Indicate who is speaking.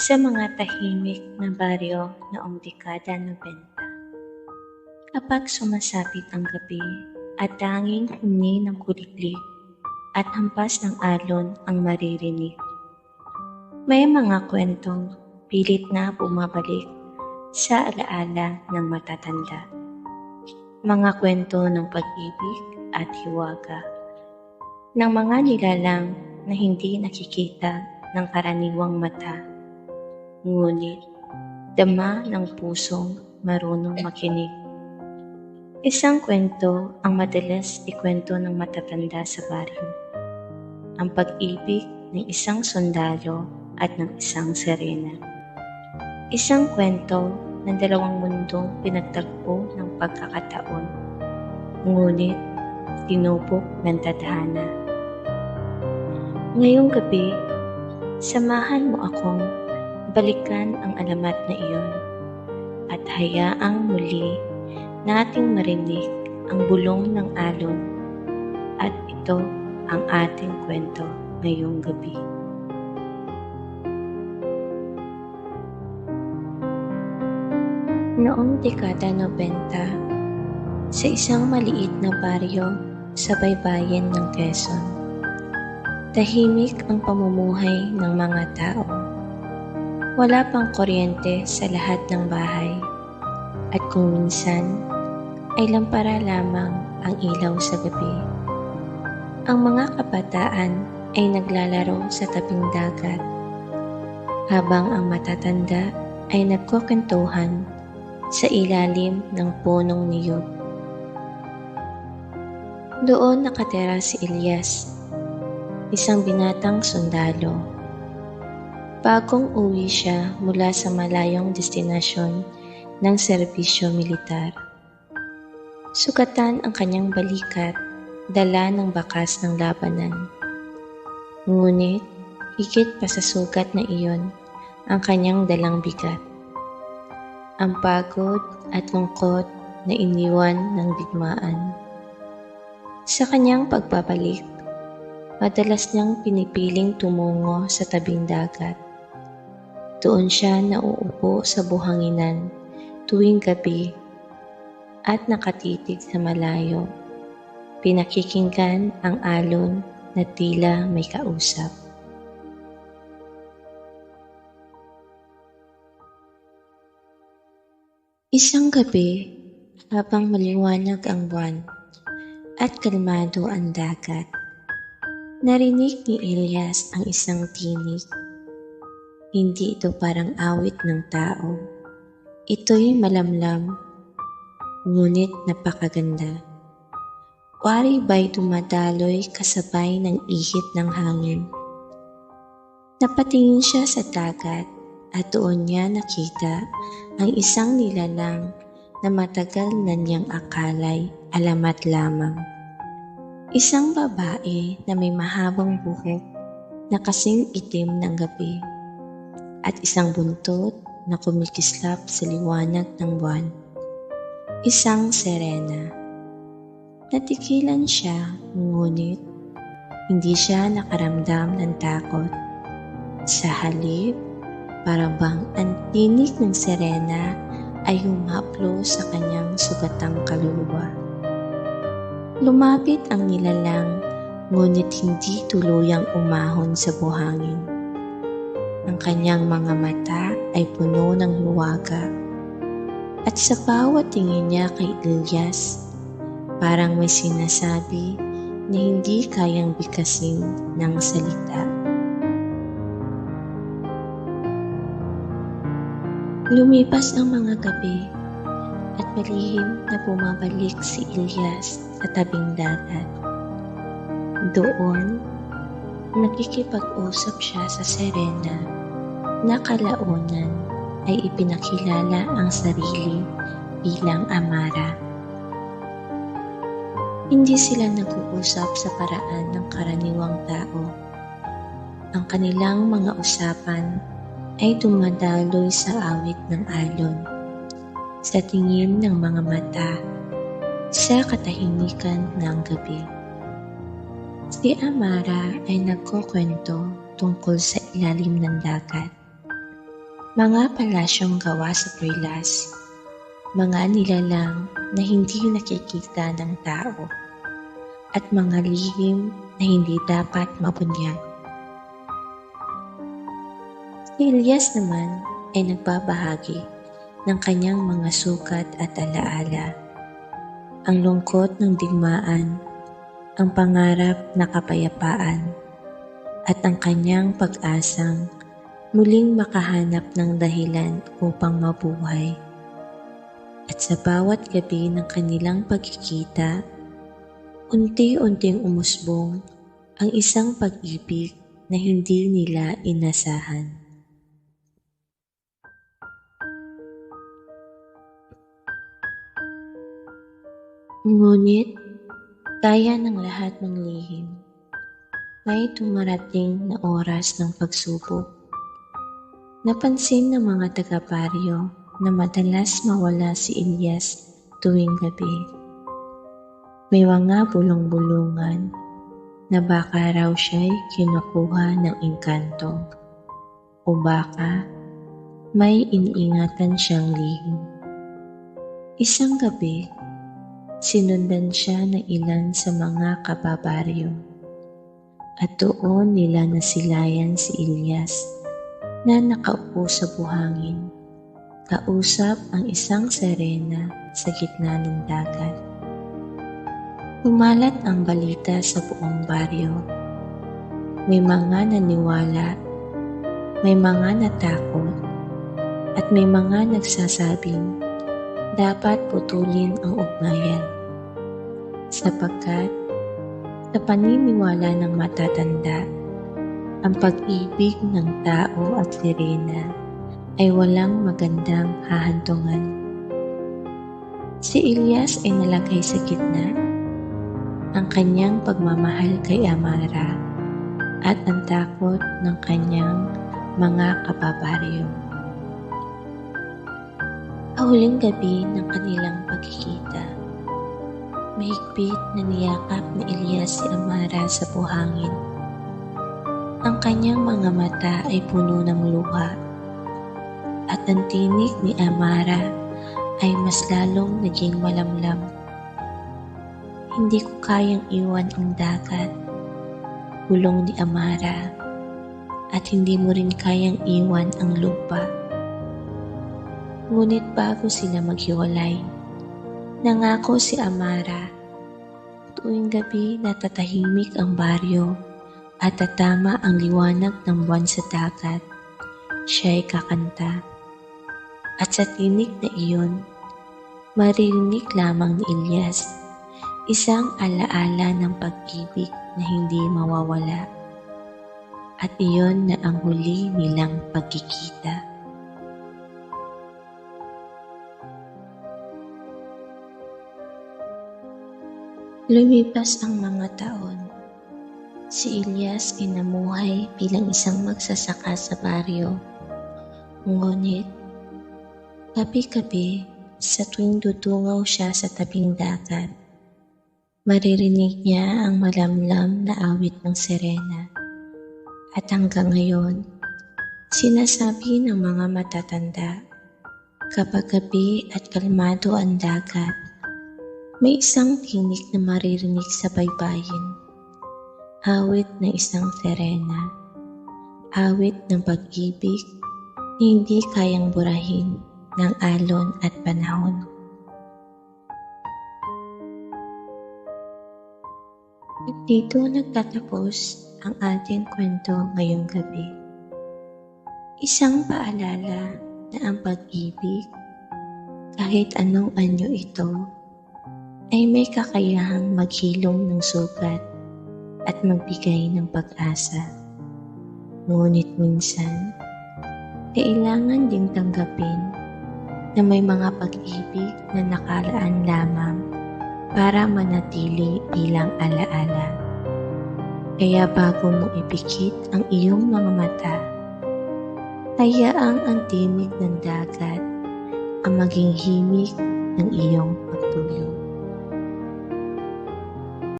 Speaker 1: sa mga tahimik na baryo noong dekada 90. Kapag sumasapit ang gabi at tanging huni ng kuliklik at hampas ng alon ang maririnig, may mga kwentong pilit na bumabalik sa alaala ng matatanda. Mga kwento ng pag-ibig at hiwaga, ng mga nilalang na hindi nakikita ng karaniwang mata, ngunit dama ng pusong marunong makinig. Isang kwento ang madalas ikwento ng matatanda sa baryo. Ang pag-ibig ng isang sundalo at ng isang sirena. Isang kwento ng dalawang mundong pinagtagpo ng pagkakataon, ngunit tinupok ng tadhana. Ngayong gabi, samahan mo akong balikan ang alamat na iyon at hayaang muli nating marinig ang bulong ng alon at ito ang ating kwento ngayong gabi. Noong dekada 90, sa isang maliit na baryo sa baybayin ng Quezon, tahimik ang pamumuhay ng mga tao. Wala pang kuryente sa lahat ng bahay, at kung minsan ay lampara lamang ang ilaw sa gabi. Ang mga kabataan ay naglalaro sa tabing dagat, habang ang matatanda ay nagkukwentuhan sa ilalim ng punong niyog. Doon nakatira si Elias, isang binatang sundalo. Bagong uwi siya mula sa malayong destinasyon ng serbisyo militar. Sugatan ang kanyang balikat, dala ng bakas ng labanan. Ngunit higit pa sa sugat na iyon ang kanyang dalang bigat. Ang pagod at lungkot na iniwan ng digmaan. Sa kanyang pagbabalik, madalas niyang pinipiling tumungo sa tabing dagat. Doon siya nauupo sa buhanginan tuwing gabi at nakatitig sa malayo, pinakikinggan ang alon na tila may kausap. Isang gabi, habang maliwanag ang buwan at kalmado ang dagat, narinig ni Elias ang isang tinig. Hindi ito parang awit ng tao. Ito'y malamlam, ngunit napakaganda. Wari ba'y dumadaloy kasabay ng ihip ng hangin? Napatingin siya sa dagat at doon niya nakita ang isang nilalang na matagal na niyang akalay alamat lamang. Isang babae na may mahabang buhok na kasing itim ng gabi at isang buntot na kumikislap sa liwanag ng buwan. Isang sirena. Natikilan siya, ngunit hindi siya nakaramdam ng takot. Sa halip, para bang ang tinig ng sirena ay humaplo sa kanyang sugatang kaluluwa. Lumapit ang nilalang, ngunit hindi tuluyang umahon sa buhangin. Ang kanyang mga mata ay puno ng hiwaga, at sa bawat tingin niya kay Elias, parang may sinasabi na hindi kayang bigkasin ng salita. Lumipas ang mga gabi at malihim na bumabalik si Elias sa tabing dagat. Doon, nakikipag-usap siya sa sirena na kalaunan ay ipinakilala ang sarili bilang Amara. Hindi sila nag-uusap sa paraan ng karaniwang tao. Ang kanilang mga usapan ay dumadaloy sa awit ng alon, sa tingin ng mga mata, sa katahimikan ng gabi. Si Amara ay nagkukwento tungkol sa ilalim ng dagat. Mga palasyong gawa sa perlas, mga nilalang na hindi nakikita ng tao, at mga lihim na hindi dapat mabunyag. Si Elias naman ay nagbabahagi ng kanyang mga sukat at alaala, ang lungkot ng digmaan, ang pangarap na kapayapaan, at ang kanyang pag-asang muling makahanap ng dahilan upang mabuhay. At sa bawat gabi ng kanilang pagkikita, unti-unting umusbong ang isang pag-ibig na hindi nila inasahan. Ngunit, kaya ng lahat ng lihim, may dumarating na oras ng pagsubok. Napansin ng mga taga-baryo na madalas mawala si Elias tuwing gabi. May mga bulong-bulungan na baka raw siya'y kinukuha ng engkanto o baka may iniingatan siyang lihim. Isang gabi, sinundan siya ng ilan sa mga kababaryo at doon nila nasilayan si Elias na nakaupo sa buhangin, kausap ang isang serena sa gitna ng dagat. Kumalat ang balita sa buong baryo. May mga naniwala, may mga natakot, at may mga nagsasabing dapat putulin ang ugnayan, sapagkat sa paniniwala ng matatanda, ang pag-ibig ng tao at sirena ay walang magandang hahantungan. Si Elias ay nalagay sa gitna, ang kanyang pagmamahal kay Amara at ang takot ng kanyang mga kababaryo. Huling gabi ng kanilang pagkikita, mahigpit na niyakap ni Elias si Amara sa buhangin. Ang kanyang mga mata ay puno ng luha, at ang tinig ni Amara ay mas lalong naging malamlam. Hindi ko kayang iwan ang dagat, bulong ni Amara, at hindi mo rin kayang iwan ang lupa. Ngunit bago sila maghiwalay, nangako si Amara, tuwing gabi natatahimik ang baryo at tatama ang liwanag ng buwan sa dagat, siya'y kakanta. At sa tinig na iyon, maririnig lamang ni Elias isang alaala ng pag-ibig na hindi mawawala. At iyon na ang huli nilang pagkikita. Lumipas ang mga taon. Si Elias ay namuhay bilang isang magsasaka sa baryo. Ngunit, gabi-gabi sa tuwing tutungaw siya sa tabing dagat, maririnig niya ang malamlam na awit ng sirena. At hanggang ngayon, sinasabi ng mga matatanda, kapag gabi at kalmado ang dagat, may isang tinig na maririnig sa baybayin. Awit ng isang sirena, awit ng pag-ibig na hindi kayang burahin ng alon at panahon. At dito nagtatapos ang ating kwento ngayong gabi. Isang paalala na ang pag-ibig, kahit anong anyo ito, ay may kakayahang maghilom ng sugat at magbigay ng pag-asa. Ngunit minsan, kailangan ding tanggapin na may mga pag-ibig na nakalaan lamang para manatili bilang alaala. Kaya bago mo ipikit ang iyong mga mata, hayaang ang tinig ng dagat ang maging himig ng iyong pagtulog.